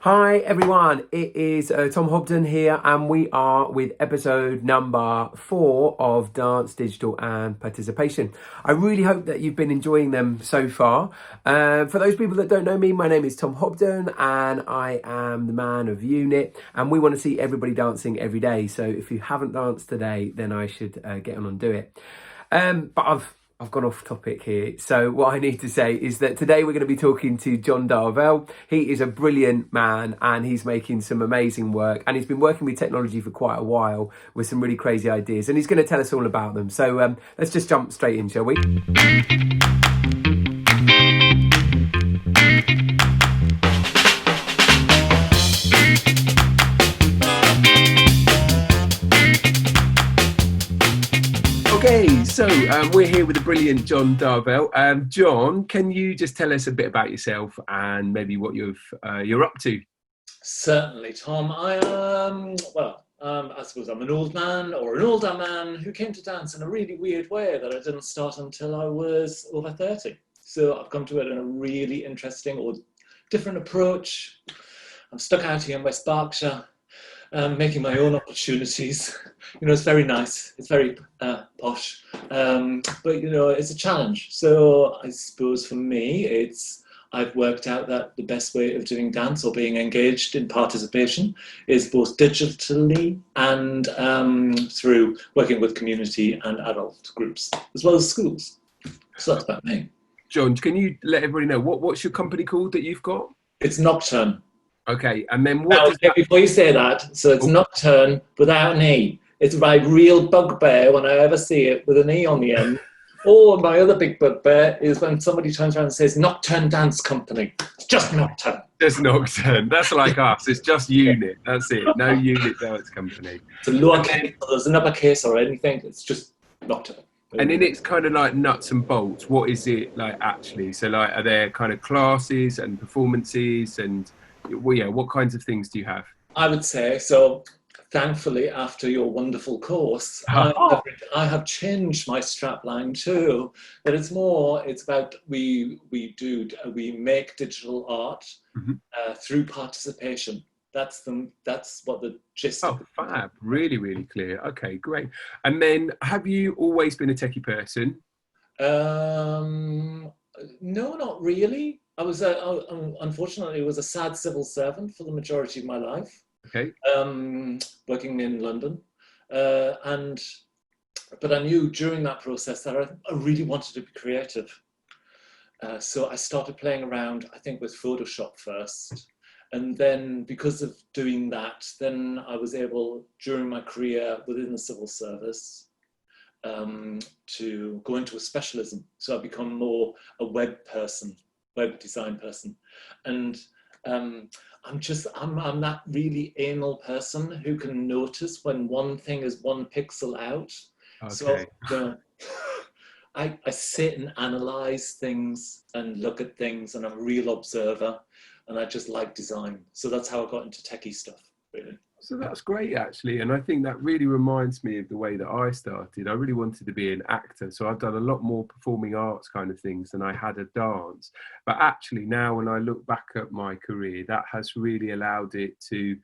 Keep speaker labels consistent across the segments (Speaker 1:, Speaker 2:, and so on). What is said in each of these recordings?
Speaker 1: Hi everyone, it is Tom Hobden here, and we are with episode number 4 of Dance, Digital and Participation. I really hope that you've been enjoying them so far. For those people that don't know me, my name is Tom Hobden and I am the man of Unit, and we want to see everybody dancing every day. So if you haven't danced today, then I should get on and do it. But I've gone off topic here. So what I need to say is that today we're going to be talking to John Darvell. He is a brilliant man and he's making some amazing work, and he's been working with technology for quite a while with some really crazy ideas, and he's going to tell us all about them. So let's just jump straight in, shall we? Okay, so we're here with the brilliant John Darvell. John, can you just tell us a bit about yourself and maybe what you're up to?
Speaker 2: Certainly, Tom. I suppose I'm an old man or an older man who came to dance in a really weird way that I didn't start until I was over 30. So I've come to it in a really interesting or different approach. I'm stuck out here in West Berkshire, making my own opportunities. It's very nice. It's very posh, but it's a challenge. So I suppose for me, I've worked out that the best way of doing dance or being engaged in participation is both digitally and through working with community and adult groups, as well as schools. So that's about me.
Speaker 1: John, can you let everybody know what's your company called that you've got?
Speaker 2: It's Nocturne.
Speaker 1: Okay, and then
Speaker 2: Before you say that, so it's Nocturne without an E. It's my real bugbear when I ever see it with an E on the end. Or my other big bugbear is when somebody turns around and says Nocturne Dance Company. It's just Nocturne.
Speaker 1: Just Nocturne. That's like us. It's just Unit. That's it. No Unit Dance Company.
Speaker 2: It's a lowercase, there's an uppercase or anything. It's just Nocturne.
Speaker 1: And then it's kind of like nuts and bolts. What is it like actually? So like, are there kind of classes and performances and what kinds of things do you have?
Speaker 2: I would say so. Thankfully, after your wonderful course, I have changed my strapline too. But it's about we make digital art through participation. That's what the gist.
Speaker 1: Oh, fab! Really, really clear. Okay, great. And then, have you always been a techie person?
Speaker 2: No, not really. I was unfortunately was a sad civil servant for the majority of my life.
Speaker 1: Okay.
Speaker 2: Working in London, but I knew during that process that I really wanted to be creative. So I started playing around, I think, with Photoshop first, and then because of doing that, then I was able, during my career within the civil service, to go into a specialism. So I've become more a web design person, and I'm that really anal person who can notice when one thing is one pixel out. Okay. So I sit and analyze things and look at things, and I'm a real observer, and I just like design. So that's how I got into techie stuff, really.
Speaker 1: So that's great, actually. And I think that really reminds me of the way that I started. I really wanted to be an actor. So I've done a lot more performing arts kind of things than I had a dance. But actually now when I look back at my career, that has really allowed it to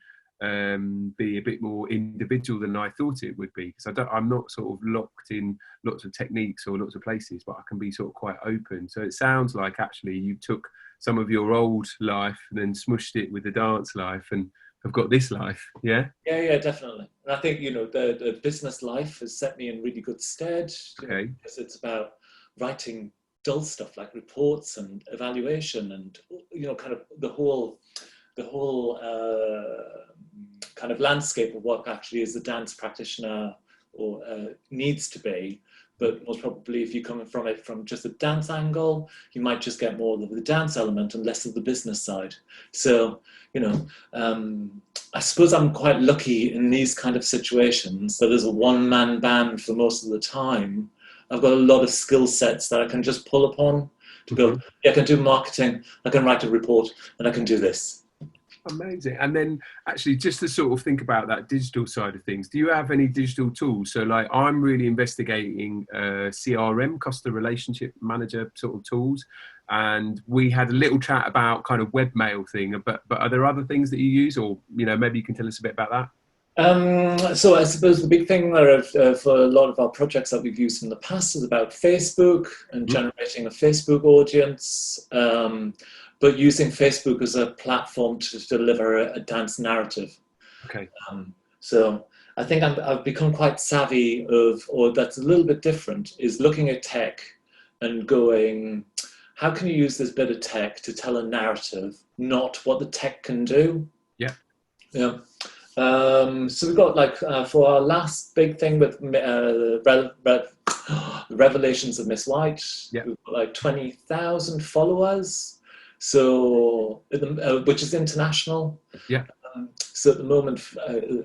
Speaker 1: be a bit more individual than I thought it would be. Because I'm not sort of locked in lots of techniques or lots of places, but I can be sort of quite open. So it sounds like actually you took some of your old life and then smushed it with the dance life and have got this life. Yeah,
Speaker 2: definitely. And I think the business life has set me in really good stead.
Speaker 1: Okay.
Speaker 2: Because it's about writing dull stuff like reports and evaluation, and kind of the whole kind of landscape of what actually is a dance practitioner or needs to be. But most probably, if you're coming from it from just a dance angle, you might just get more of the dance element and less of the business side. So, I suppose I'm quite lucky in these kind of situations that as a one-man band for most of the time, I've got a lot of skill sets that I can just pull upon to go, I can do marketing, I can write a report, and I can do this.
Speaker 1: Amazing. And then actually just to sort of think about that digital side of things, do you have any digital tools? So like I'm really investigating CRM, customer relationship manager sort of tools. and we had a little chat about kind of webmail thing. But are there other things that you use, or maybe you can tell us a bit about that?
Speaker 2: So I suppose the big thing for a lot of our projects that we've used in the past is about Facebook and generating a Facebook audience, but using Facebook as a platform to deliver a dance narrative.
Speaker 1: Okay.
Speaker 2: So I think I've become quite savvy or that's a little bit different, is looking at tech and going, how can you use this bit of tech to tell a narrative, not what the tech can do?
Speaker 1: Yeah.
Speaker 2: Yeah. So we've got for our last big thing with the Revelations of Miss White, we've got 20,000 followers, so which is international.
Speaker 1: Yeah.
Speaker 2: So at the moment,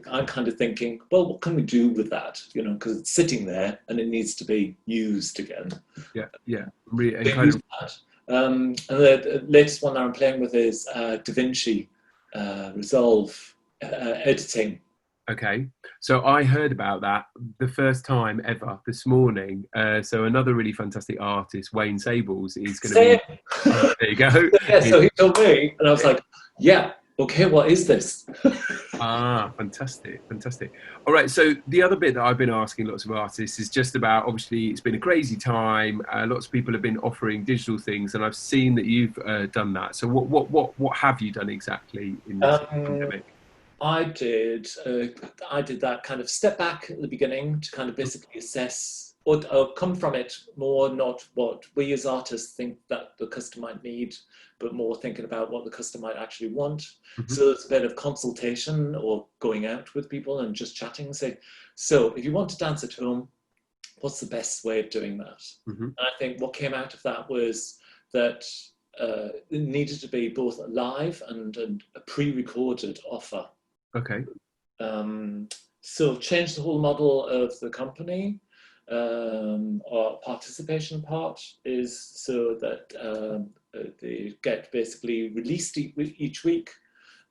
Speaker 2: I'm kind of thinking, well, what can we do with that? Because it's sitting there and it needs to be used again.
Speaker 1: Yeah. Really,
Speaker 2: use that. And the latest one that I'm playing with is DaVinci Resolve. Editing.
Speaker 1: Okay, so I heard about that the first time ever this morning. So another really fantastic artist, Wayne Sables, is going to be. There you go.
Speaker 2: Yeah, so he told me, and I was like, "Yeah, okay, what is this?"
Speaker 1: Fantastic. All right, so the other bit that I've been asking lots of artists is just about, obviously, it's been a crazy time. Lots of people have been offering digital things, and I've seen that you've done that. So what have you done exactly in this pandemic?
Speaker 2: I did that kind of step back at the beginning to kind of basically assess or come from it more, not what we as artists think that the customer might need, but more thinking about what the customer might actually want. So it's a bit of consultation or going out with people and just chatting and say, so if you want to dance at home, what's the best way of doing that? And I think what came out of that was that it needed to be both a live and a pre-recorded offer.
Speaker 1: Okay.
Speaker 2: So change the whole model of the company. Our participation part is so that they get basically released each week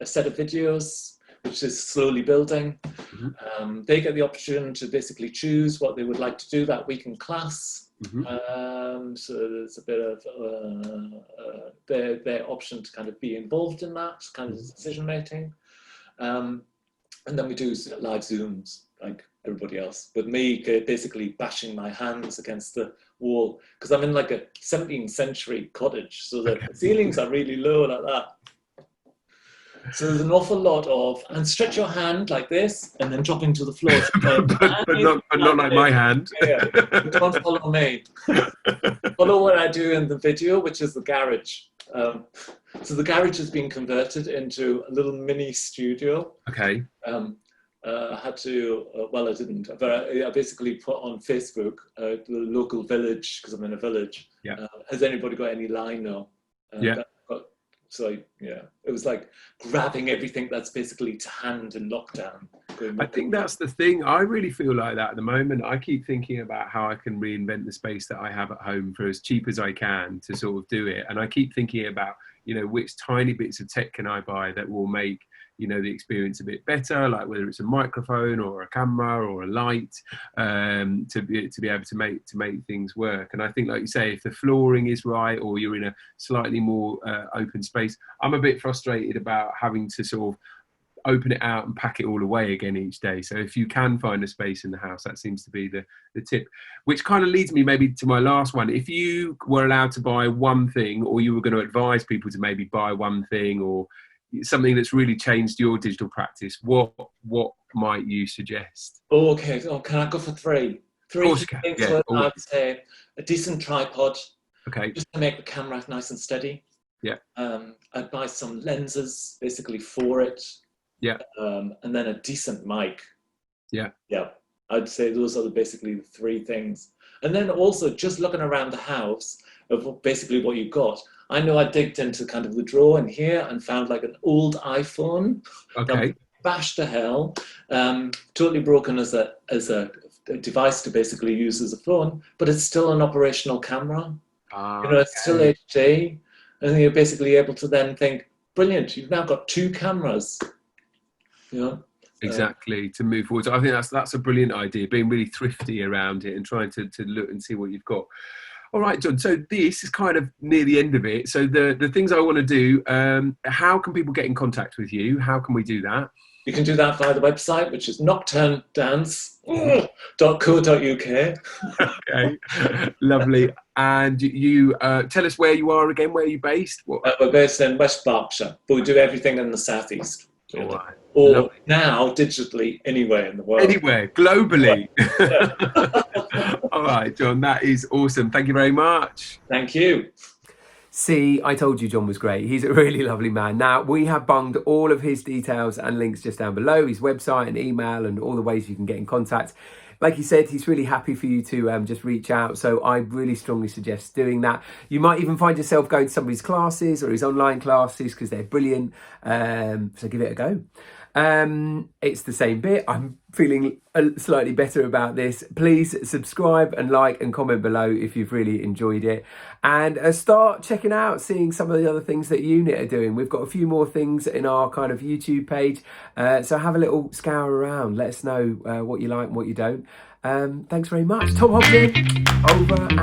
Speaker 2: a set of videos, which is slowly building. They get the option to basically choose what they would like to do that week in class. So there's a bit of their option to kind of be involved in that kind of decision making. And then we do live Zooms like everybody else, with me basically bashing my hands against the wall because I'm in like a 17th century cottage, so the ceilings are really low like that. So there's an awful lot of, and stretch your hand like this and then dropping to the floor.
Speaker 1: but not like my hand.
Speaker 2: Yeah. Don't follow me. Follow what I do in the video, which is the garage. So the garage has been converted into a little mini studio.
Speaker 1: Okay.
Speaker 2: I had to, well, I didn't, but I basically put on Facebook the local village, because I'm in a village.
Speaker 1: Yeah.
Speaker 2: Has anybody got any lino? So yeah, it was like grabbing everything that's basically to hand in lockdown.
Speaker 1: I think that's the thing. I really feel like that at the moment. I keep thinking about how I can reinvent the space that I have at home for as cheap as I can to sort of do it. And I keep thinking about, which tiny bits of tech can I buy that will make, the experience a bit better, like whether it's a microphone or a camera or a light, to be able to make things work. And I think, like you say, if the flooring is right or you're in a slightly more open space, I'm a bit frustrated about having to sort of open it out and pack it all away again each day. So if you can find a space in the house, that seems to be the tip, which kind of leads me maybe to my last one. If you were allowed to buy one thing, or you were going to advise people to maybe buy one thing or something that's really changed your digital practice, what might you suggest?
Speaker 2: Okay, can I go for three? Three things.
Speaker 1: Yeah,
Speaker 2: I'd say a decent tripod.
Speaker 1: Okay.
Speaker 2: Just to make the camera nice and steady.
Speaker 1: Yeah.
Speaker 2: I'd buy some lenses basically for it.
Speaker 1: Yeah.
Speaker 2: And then a decent mic.
Speaker 1: Yeah.
Speaker 2: Yeah. I'd say those are basically the three things. And then also just looking around the house of basically what you've got. I know I digged into kind of the drawer in here and found like an old iPhone.
Speaker 1: Okay.
Speaker 2: Bashed to hell. Totally broken as a device to basically use as a phone, but it's still an operational camera. It's still HD. And you're basically able to then think, brilliant, you've now got two cameras.
Speaker 1: Exactly, to move forward. So I think that's a brilliant idea, being really thrifty around it and trying to look and see what you've got. All right, John. So this is kind of near the end of it. So the things I want to do, how can people get in contact with you? How can we do that?
Speaker 2: You can do that via the website, which is nocturnedance.co.uk.
Speaker 1: Okay, lovely. And you tell us where you are again. Where are you based?
Speaker 2: We're based in West Berkshire, but we do everything in the southeast.
Speaker 1: All right.
Speaker 2: Or
Speaker 1: Lovely.
Speaker 2: now digitally anywhere in the world.
Speaker 1: Anywhere, globally. All right, John, that is awesome. Thank you very much.
Speaker 2: Thank you.
Speaker 1: See, I told you John was great. He's a really lovely man. Now, we have bunged all of his details and links just down below, his website and email and all the ways you can get in contact. Like he said, he's really happy for you to just reach out. So I really strongly suggest doing that. You might even find yourself going to some of his classes or his online classes because they're brilliant. So give it a go. It's the same bit. I'm feeling slightly better about this. Please subscribe and like and comment below if you've really enjoyed it, and start checking out, seeing some of the other things that Unit are doing. We've got a few more things in our kind of YouTube page, so have a little scour around. Let us know what you like and what you don't. Thanks very much. Tom Hobden, over and